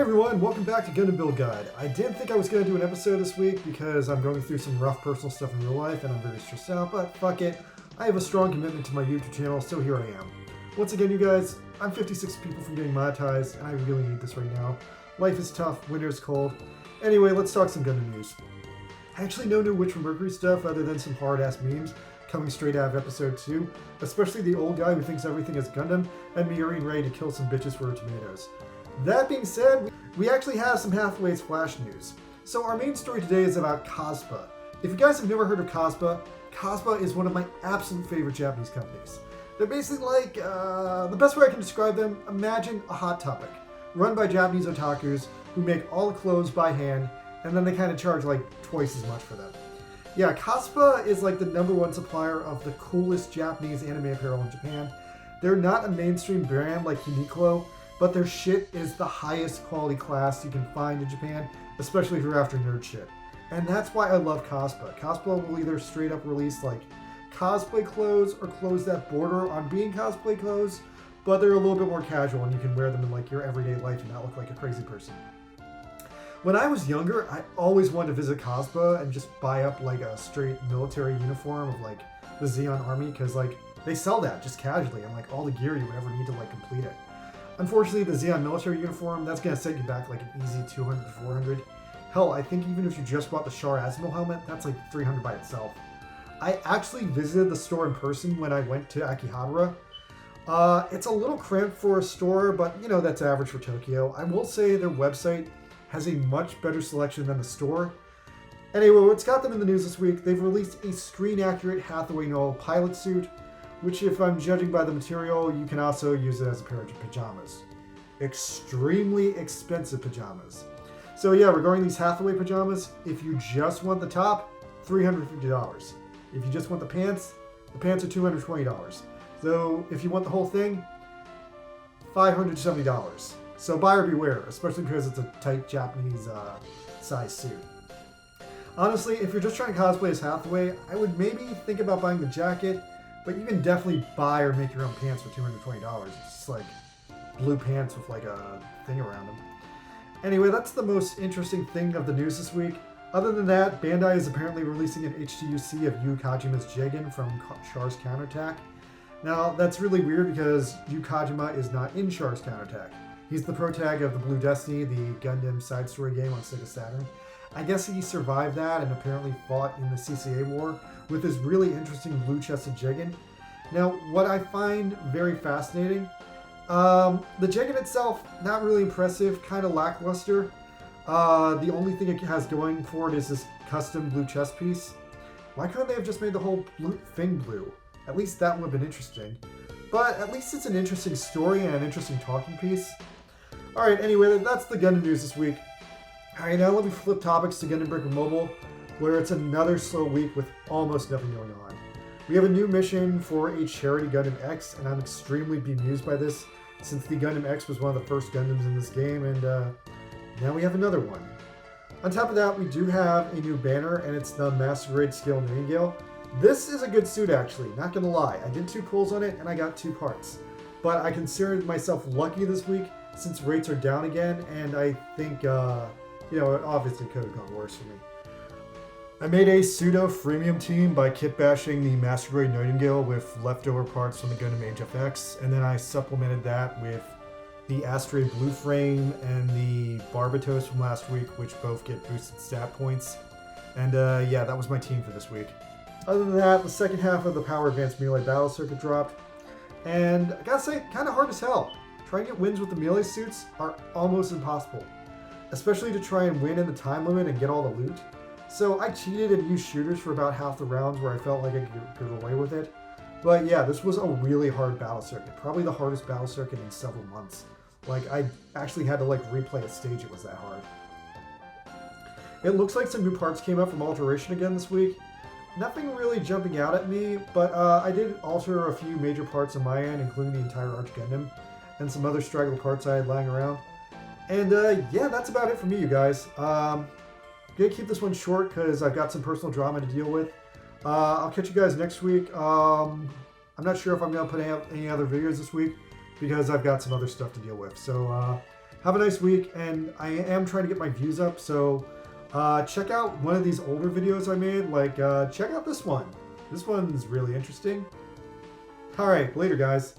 Hey everyone, welcome back to Gundam Build Guide. I didn't think I was going to do an episode this week because I'm going through some rough personal stuff in real life and I'm very stressed out, but fuck it. I have a strong commitment to my YouTube channel, so here I am. Once again, you guys, I'm 56 people from getting monetized and I really need this right now. Life is tough, winter is cold. Anyway, let's talk some Gundam news. Actually, no new Witch from Mercury stuff other than some hard-ass memes coming straight out of episode 2, especially the old guy who thinks everything is Gundam and Miurian ready to kill some bitches for her tomatoes. That being said, we actually have some Hathaway's Flash news. So our main story today is about COSPA. If you guys have never heard of COSPA, COSPA is one of my absolute favorite Japanese companies. They're basically like, the best way I can describe them, imagine a Hot Topic, run by Japanese otakus who make all the clothes by hand, and then they kind of charge like twice as much for them. Yeah, COSPA is like the #1 supplier of the coolest Japanese anime apparel in Japan. They're not a mainstream brand like Uniqlo, but their shit is the highest quality class you can find in Japan, especially if you're after nerd shit. And that's why I love COSPA. COSPA will either straight up release like cosplay clothes or clothes that border on being cosplay clothes, but they're a little bit more casual and you can wear them in like your everyday life and not look like a crazy person. When I was younger, I always wanted to visit COSPA and just buy up like a straight military uniform of like the Zeon Army, because like they sell that just casually and like all the gear you would ever need to like complete it. Unfortunately, the Zeon military uniform, that's going to set you back like an easy 200 to 400. Hell, I think even if you just bought the Char Azimuth helmet, that's like 300 by itself. I actually visited the store in person when I went to Akihabara. It's a little cramped for a store, but you know, that's average for Tokyo. I will say their website has a much better selection than the store. Anyway, what's got them in the news this week, they've released a screen-accurate Hathaway Null pilot suit, which if I'm judging by the material, you can also use it as a pair of pajamas. Extremely expensive pajamas. So yeah, regarding these Hathaway pajamas, if you just want the top, $350. If you just want the pants are $220. So if you want the whole thing, $570. So buyer beware, especially because it's a tight Japanese size suit. Honestly, if you're just trying to cosplay as Hathaway, I would maybe think about buying the jacket, but you can definitely buy or make your own pants for $220. It's just like blue pants with like a thing around them. Anyway, that's the most interesting thing of the news this week. Other than that, Bandai is apparently releasing an HTUC of Yu Kajima's Jigen from Char's Counterattack. Now, that's really weird because Yu Kajima is not in Char's Counterattack. He's the protag of the Blue Destiny, the Gundam side story game on Sega Saturn. I guess he survived that and apparently fought in the CCA war with his really interesting blue-chested Jigen. Now, what I find very fascinating, the Jigen itself, not really impressive, kind of lackluster. The only thing it has going for it is this custom blue chest piece. Why couldn't they have just made the whole thing blue? At least that would have been interesting. But at least it's an interesting story and an interesting talking piece. Alright, anyway, that's the Gundam news this week. Alright, now let me flip topics to Gundam Breaker Mobile, where it's another slow week with almost nothing going on. We have a new mission for a charity Gundam X, and I'm extremely bemused by this, since the Gundam X was one of the first Gundams in this game, and now we have another one. On top of that, we do have a new banner, and it's the Master Grade Scale Nightingale. This is a good suit, actually, not gonna lie. I did 2 pulls on it, and I got 2 parts. But I considered myself lucky this week, since rates are down again, and I think, you know, it obviously could have gone worse for me. I made a pseudo-freemium team by kit bashing the Master Grade Nightingale with leftover parts from the Gundam Age FX, and then I supplemented that with the Astray Blue Frame and the Barbatos from last week, which both get boosted stat points. And yeah, that was my team for this week. Other than that, the second half of the Power Advanced Melee Battle Circuit dropped, and I gotta say, kind of hard as hell. Trying to get wins with the melee suits are almost impossible, especially to try and win in the time limit and get all the loot. So I cheated and used shooters for about half the rounds where I felt like I could get away with it. But yeah, this was a really hard battle circuit, probably the hardest battle circuit in several months. Like, I actually had to like replay a stage, it was that hard. It looks like some new parts came up from Alteration again this week. Nothing really jumping out at me, but I did alter a few major parts on my end, including the entire Arch Gundam, and some other straggler parts I had lying around. And yeah, that's about it for me, you guys. I'm gonna keep this one short because I've got some personal drama to deal with. I'll catch you guys next week. I'm not sure if I'm gonna put out any other videos this week because I've got some other stuff to deal with. So Have a nice week, and I am trying to get my views up, so check out one of these older videos I made. Like, check out this one. This one's really interesting. All right, later, guys.